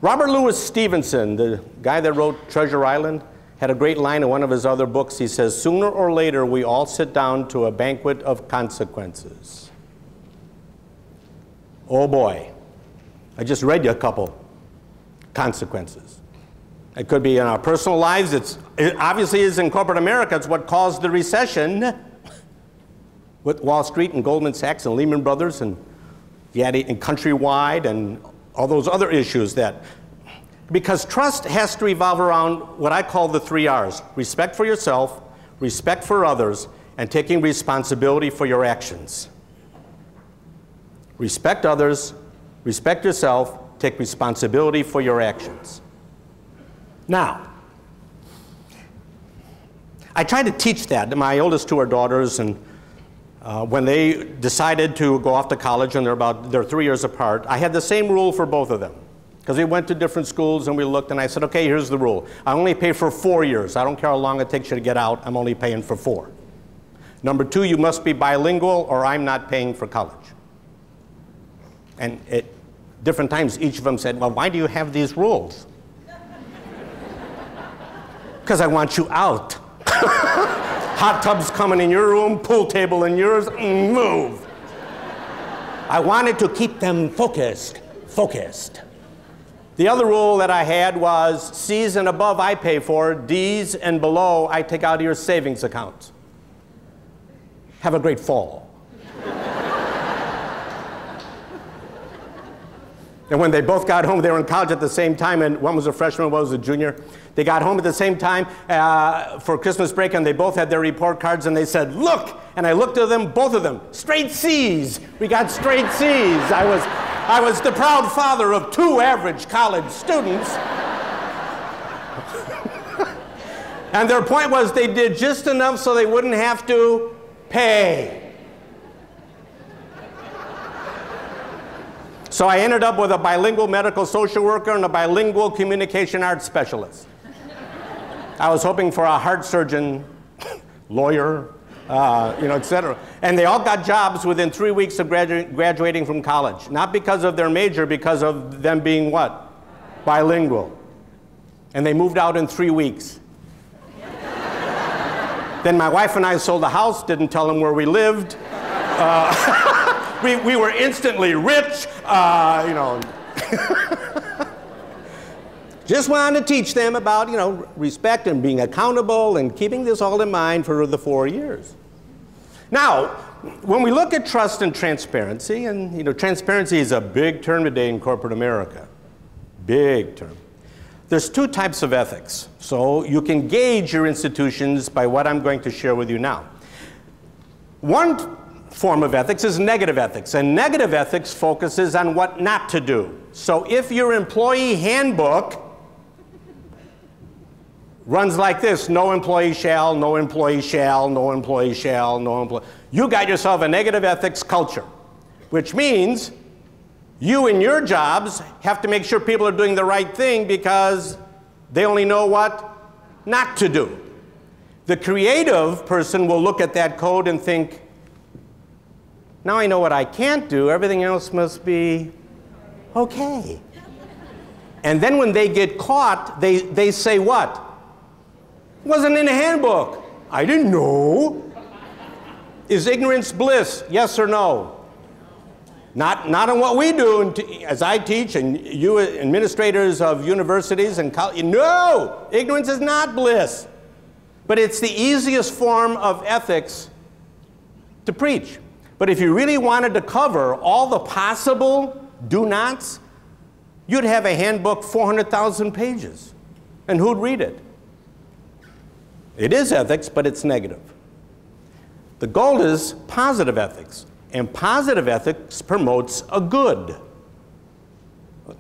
Robert Louis Stevenson, the guy that wrote Treasure Island, had a great line in one of his other books. He says, "Sooner or later, we all sit down to a banquet of consequences." Oh boy, I just read you a couple consequences. It could be in our personal lives. It obviously is in corporate America. It's what caused the recession with Wall Street and Goldman Sachs and Lehman Brothers and Countrywide and all those other issues because trust has to revolve around what I call the 3 R's: respect for yourself, respect for others, and taking responsibility for your actions. Respect others, respect yourself, take responsibility for your actions. Now, I try to teach that to my oldest two are daughters, and when they decided to go off to college, and they're 3 years apart, I had the same rule for both of them. Because we went to different schools and we looked, and I said, okay, here's the rule. I only pay for 4 years. I don't care how long it takes you to get out. I'm only paying for 4. Number 2, you must be bilingual or I'm not paying for college. And at different times, each of them said, well, why do you have these rules? Because I want you out. Hot tubs coming in your room, pool table in yours, move. I wanted to keep them focused. The other rule that I had was C's and above I pay for, D's and below I take out of your savings account. Have a great fall. And when they both got home, they were in college at the same time, and one was a freshman, one was a junior. They got home at the same time for Christmas break, and they both had their report cards, and they said, look! And I looked at them, both of them, straight C's. We got straight C's. I was the proud father of 2 average college students. And their point was they did just enough so they wouldn't have to pay. So I ended up with a bilingual medical social worker and a bilingual communication arts specialist. I was hoping for a heart surgeon, lawyer, etc. And they all got jobs within 3 weeks of graduating from college. Not because of their major, because of them being what? Bilingual. And they moved out in 3 weeks. Then my wife and I sold a house, didn't tell them where we lived. We were instantly rich, Just wanted to teach them about, respect and being accountable and keeping this all in mind for the 4 years. Now, when we look at trust and transparency, and transparency is a big term today in corporate America, big term. There's 2 types of ethics. So you can gauge your institutions by what I'm going to share with you now. One form of ethics is negative ethics, and negative ethics focuses on what not to do. So if your employee handbook runs like this, no employee shall, no employee shall, no employee shall, no employee, you got yourself a negative ethics culture, which means you in your jobs have to make sure people are doing the right thing because they only know what not to do. The creative person will look at that code and think, now I know what I can't do, everything else must be okay. And then when they get caught, they say what? Wasn't in the handbook. I didn't know. Is ignorance bliss? Yes or no? Not on what we do as I teach, and you administrators of universities and colleges. No! Ignorance is not bliss. But it's the easiest form of ethics to preach. But if you really wanted to cover all the possible do-nots, you'd have a handbook 400,000 pages. And who'd read it? It is ethics, but it's negative. The goal is positive ethics. And positive ethics promotes a good,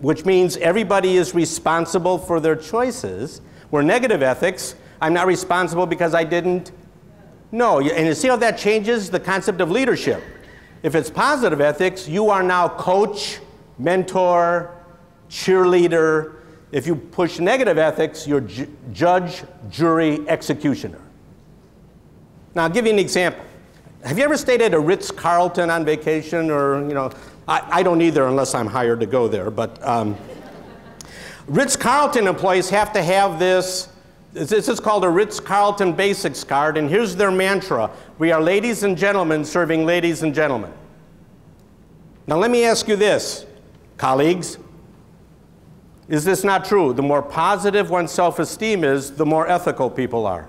which means everybody is responsible for their choices, where negative ethics, I'm not responsible because I didn't know. And you see how that changes the concept of leadership. If it's positive ethics, you are now coach, mentor, cheerleader. If you push negative ethics, you're judge, jury, executioner. Now, I'll give you an example. Have you ever stayed at a Ritz-Carlton on vacation? Or, I don't either unless I'm hired to go there. But Ritz-Carlton employees have to have this. This is called a Ritz-Carlton Basics card, and here's their mantra. We are ladies and gentlemen serving ladies and gentlemen. Now let me ask you this, colleagues. Is this not true? The more positive one's self-esteem is, the more ethical people are.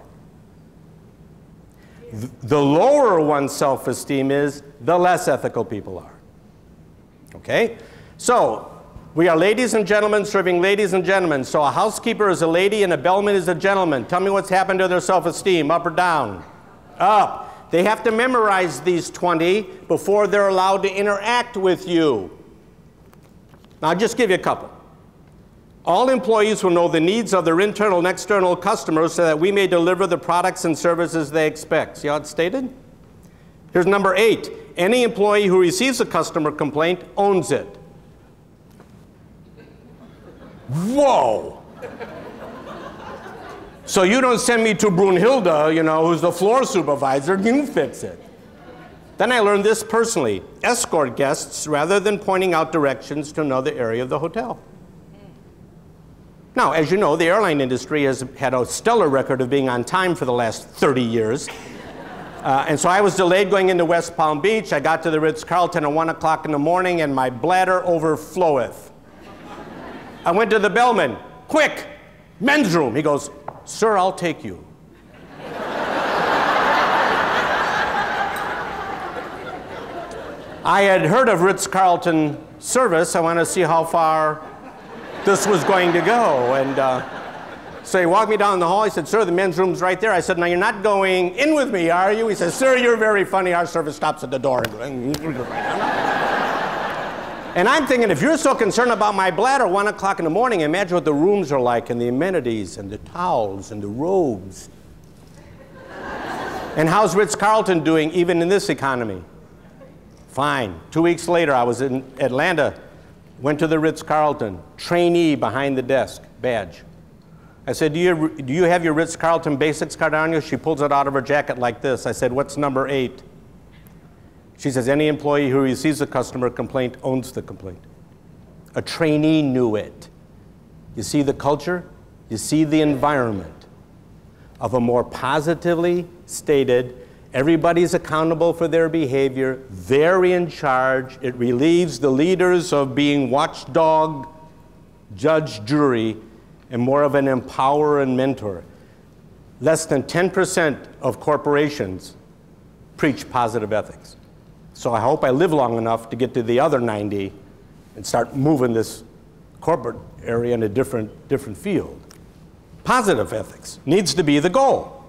The lower one's self-esteem is, the less ethical people are. Okay? So, we are ladies and gentlemen serving ladies and gentlemen. So a housekeeper is a lady and a bellman is a gentleman. Tell me what's happened to their self-esteem, up or down? Up. They have to memorize these 20 before they're allowed to interact with you. Now I'll just give you a couple. All employees will know the needs of their internal and external customers so that we may deliver the products and services they expect. See how it's stated? Here's number 8. Any employee who receives a customer complaint owns it. Whoa! So you don't send me to Brunhilde, you know, who's the floor supervisor, you fix it. Then I learned this personally. Escort guests rather than pointing out directions to another area of the hotel. Now, as you know, the airline industry has had a stellar record of being on time for the last 30 years. And so I was delayed going into West Palm Beach. I got to the Ritz-Carlton at 1 o'clock in the morning and my bladder overfloweth. I went to the bellman, quick, men's room. He goes, sir, I'll take you. I had heard of Ritz-Carlton service. I wanted to see how far this was going to go. And so he walked me down the hall. He said, sir, the men's room's right there. I said, now you're not going in with me, are you? He said, sir, you're very funny. Our service stops at the door. And I'm thinking, if you're so concerned about my bladder, 1 o'clock in the morning, imagine what the rooms are like and the amenities and the towels and the robes. And how's Ritz-Carlton doing even in this economy? Fine. 2 weeks later, I was in Atlanta, went to the Ritz-Carlton, trainee behind the desk, badge. I said, do you have your Ritz-Carlton Basics card on you? She pulls it out of her jacket like this. I said, what's number 8? She says, any employee who receives a customer complaint owns the complaint. A trainee knew it. You see the culture? You see the environment of a more positively stated, everybody's accountable for their behavior, they're in charge, it relieves the leaders of being watchdog, judge, jury, and more of an empower and mentor. Less than 10% of corporations preach positive ethics. So I hope I live long enough to get to the other 90 and start moving this corporate area in a different field. Positive ethics needs to be the goal.